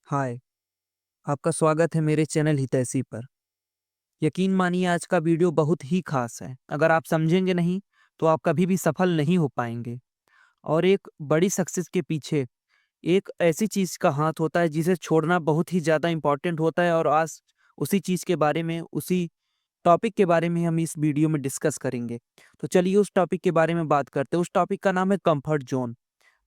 हाय, आपका स्वागत है मेरे चैनल हितैषी पर। यकीन मानिए आज का वीडियो बहुत ही खास है। अगर आप समझेंगे नहीं, तो आप कभी भी सफल नहीं हो पाएँगे। और एक बड़ी सक्सेस के पीछे एक ऐसी चीज़ का हाथ होता है जिसे छोड़ना बहुत ही ज़्यादा इम्पोर्टेंट होता है और आज उसी चीज़ के बारे में, उसी टॉपिक के बारे में हम इस वीडियो में डिस्कस करेंगे। तो चलिए उस टॉपिक के बारे में बात करते हैं। उस टॉपिक का नाम है कम्फर्ट ज़ोन।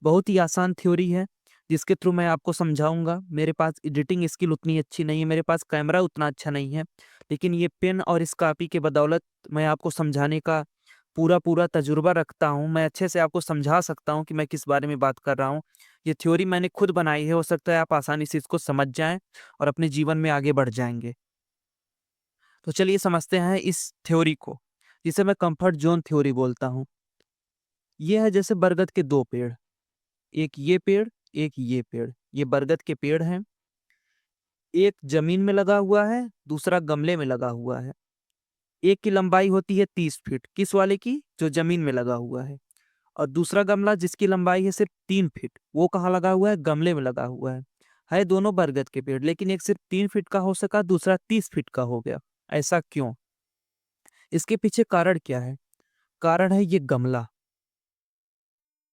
बहुत ही आसान थ्योरी है, जिसके थ्रू मैं आपको समझाऊँगा। मेरे पास एडिटिंग स्किल उतनी अच्छी नहीं है, मेरे पास कैमरा उतना अच्छा नहीं है, लेकिन ये पेन और इस कॉपी के बदौलत मैं आपको समझाने का पूरा-पूरा तजुर्बा रखता हूँ। मैं अच्छे से आपको समझा सकता हूँ कि मैं किस बारे में बात कर रहा हूँ। ये थ्योरी मैंने खुद बनाई है, हो सकता है आप आसानी से इसको समझ जाएँ और अपने जीवन में आगे बढ़ जाएँगे। तो चलिए समझते हैं इस थ्योरी को, जिसे मैं कम्फर्ट ज़ोन थ्योरी बोलता हूँ। ये है जैसे बरगद के 2 पेड़। एक ये पेड़, एक ये पेड़। ये बरगद के पेड़ हैं। एक ज़मीन में लगा हुआ है, दूसरा गमले में लगा हुआ है। एक की लंबाई होती है 30 फीट, किस वाले की? जो ज़मीन में लगा हुआ है। और दूसरा गमला जिसकी लंबाई है सिर्फ़ 3 फीट, वो कहाँ लगा हुआ है? गमले में लगा हुआ है। है दोनों बरगद के पेड़, लेकिन एक सिर्फ़ 3 फीट का हो सका, दूसरा 30 फीट का हो गया। ऐसा क्यों? इसके पीछे कारण क्या है? कारण है ये गमला।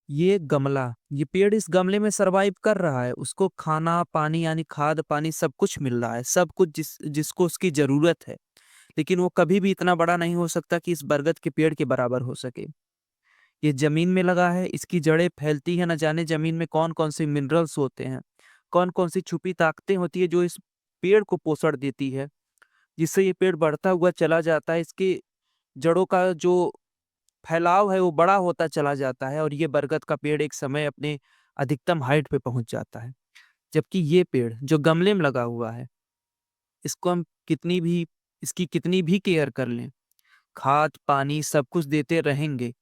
ये गमला, ये पेड़ इस गमले में सर्वाइव कर रहा है। उसको खाना, पानी यानी खाद, पानी सब कुछ मिल रहा है, सब कुछ जिसको उसकी ज़रूरत है। लेकिन वो कभी भी इतना बड़ा नहीं हो सकता कि इस बरगद के पेड़ के बराबर हो सके। ये ज़मीन में लगा है, इसकी जड़ें फैलती हैं, न जाने ज़मीन में कौन-कौन से मिनरल्स होते हैं, कौन-कौन सी छुपी ताकतें होती हैं जो इस पेड़ को पोषण देती है, जिससे ये पेड़ बढ़ता हुआ चला जाता है। इसकी जड़ों का जो फैलाव है वो बड़ा होता चला जाता है और ये बरगद का पेड़ एक समय अपने अधिकतम हाइट पे पहुँच जाता है। जबकि ये पेड़ जो गमले में लगा हुआ है, इसको हम कितनी भी इसकी कितनी भी केयर कर लें, खाद, पानी सब कुछ देते रहेंगे,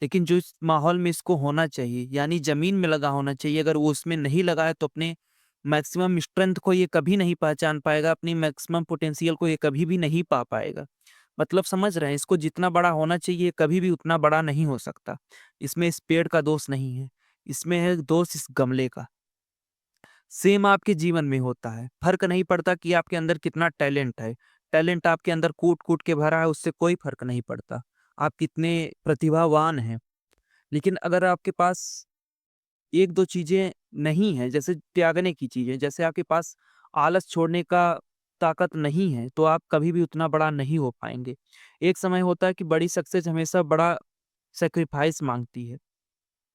लेकिन जो इस माहौल में इसको होना चाहिए, यानी ज़मीन में लगा होना चाहिए, अगर वो उसमें नहीं लगा है तो अपने मैक्सिमम स्ट्रेंथ को ये कभी नहीं पहचान पाएगा, अपनी मैक्सिमम पोटेंशियल को ये कभी भी नहीं पा पाएगा। मतलब समझ रहे हैं, इसको जितना बड़ा होना चाहिए कभी भी उतना बड़ा नहीं हो सकता। इसमें इस पेड़ का दोष नहीं है, इसमें है दोष इस गमले का। सेम आपके जीवन में होता है, फ़र्क नहीं पड़ता कि आपके अंदर कितना टैलेंट है। टैलेंट आपके अंदर कूट-कूट के भरा है, उससे कोई फ़र्क नहीं पड़ता। आप कितने प्रतिभावान हैं, लेकिन अगर आपके पास 1-2 चीज़ें नहीं हैं, जैसे त्यागने की चीज़ें, जैसे आपके पास आलस छोड़ने का ताकत नहीं है, तो आप कभी भी उतना बड़ा नहीं हो पाएँगे। एक समय होता है कि बड़ी सक्सेस हमेशा बड़ा सैक्रिफ़ाइस माँगती है,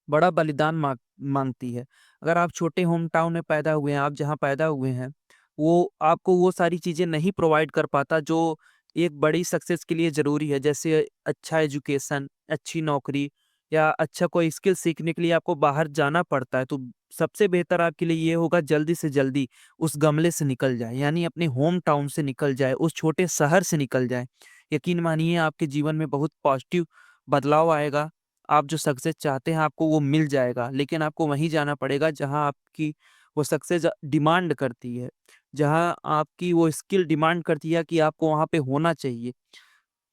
बड़ा बलिदान माँगती है। अगर आप छोटे होम टाउन में पैदा हुए हैं, आप जहाँ पैदा हुए हैं, वो आपको वो सारी चीज़ें नहीं प्रोवाइड कर पाता जो एक बड़ी सक्सेस के लिए ज़रूरी है। जैसे अच्छा एजुकेशन, अच्छी नौकरी या अच्छा कोई स्किल सीखने के लिए आपको बाहर जाना पड़ता है, तो सबसे बेहतर आपके लिए ये होगा जल्दी से जल्दी उस गमले से निकल जाएँ, यानी अपने होम टाउन से निकल जाएँ, उस छोटे शहर से निकल जाएँ। यकीन मानिए आपके जीवन में बहुत पॉज़िटिव बदलाव आएगा। आप जो सक्सेस चाहते हैं आपको वो मिल जाएगा, लेकिन आपको वहीं जाना पड़ेगा जहाँ आपकी वो सक्सेस डिमांड करती है, जहाँ आपकी वो स्किल डिमांड करती है कि आपको वहाँ पे होना चाहिए।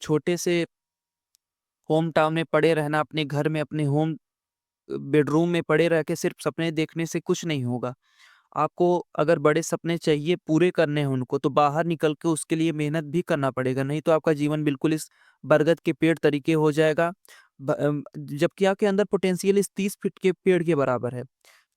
छोटे से होम टाउन में पड़े रहना, अपने घर में, अपने होम बेडरूम में पड़े रह के सिर्फ़ सपने देखने से कुछ नहीं होगा। आपको अगर बड़े सपने चाहिए, पूरे करने हैं उनको, तो बाहर निकल के उसके लिए मेहनत भी करना पड़ेगा, नहीं तो आपका जीवन बिल्कुल इस बरगद के पेड़ तरीके हो जाएगा। जबकि आपके अंदर पोटेंशियल इस 30 फीट के पेड़ के बराबर है।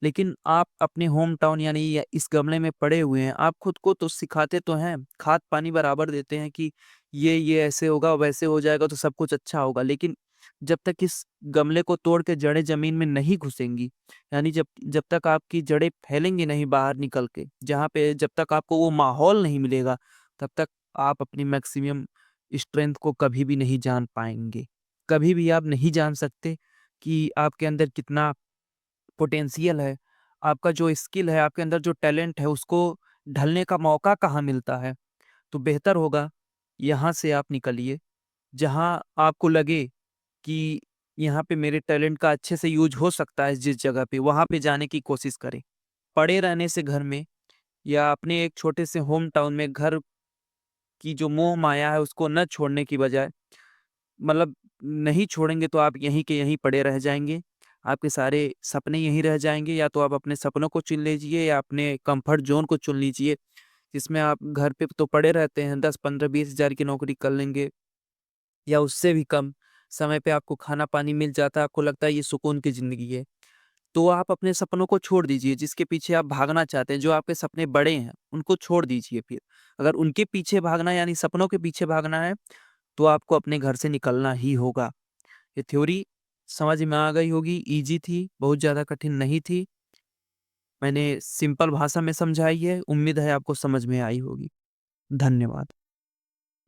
लेकिन आप अपने होम टाउन यानी या इस गमले में पड़े हुए हैं, आप खुद को तो सिखाते तो हैं, खाद-पानी बराबर देते हैं कि ये ऐसे होगा, वैसे हो जाएगा तो सब कुछ अच्छा होगा। लेकिन जब तक इस गमले को तोड़ के जड़ें ज़मीन में नहीं घुसेंगी, यानी जब जब तक आपकी जड़ें फैलेंगी नहीं बाहर निकल के, जहाँ पे जब तक आपको वो माहौल नहीं मिलेगा, तब तक आप अपनी मैक्सिमम स्ट्रेंथ को कभी भी नहीं जान पाएँगे। कभी भी आप नहीं जान सकते कि आपके अंदर कितना पोटेंशियल है, आपका जो स्किल है, आपके अंदर जो टैलेंट है, उसको ढलने का मौका कहाँ मिलता है। तो बेहतर होगा यहाँ से आप निकलिए, जहाँ आपको लगे कि यहाँ पे मेरे टैलेंट का अच्छे से यूज़ हो सकता है जिस जगह पे, वहाँ पे जाने की कोशिश करें। पड़े रहने से घर में या अपने एक छोटे से होम टाउन में घर की जो मोह माया है उसको ना छोड़ने की बजाय, मतलब नहीं छोड़ेंगे तो आप यहीं के यहीं पड़े रह जाएँगे। आपके सारे सपने यहीं रह जाएँगे। या तो आप अपने सपनों को चुन लीजिए या अपने कम्फ़र्ट ज़ोन को चुन लीजिए, जिसमें आप घर पे तो पड़े रहते हैं, 10, 15, 20 हज़ार की नौकरी कर लेंगे या उससे भी कम समय पे आपको खाना-पानी मिल जाता है, आपको लगता है ये सुकून की ज़िंदगी है। तो आप अपने सपनों को छोड़ दीजिए, जिसके पीछे आप भागना चाहते हैं, जो आपके सपने बड़े हैं, उनको छोड़ दीजिए फिर। अगर उनके पीछे भागना है यानी सपनों के पीछे भागना है, तो आपको अपने घर से निकलना ही होगा। ये थ्योरी समझ में आ गई होगी, ईज़ी थी, बहुत ज़्यादा कठिन नहीं थी। मैंने सिंपल भाषा में समझाई है, उम्मीद है आपको समझ में आई होगी। धन्यवाद।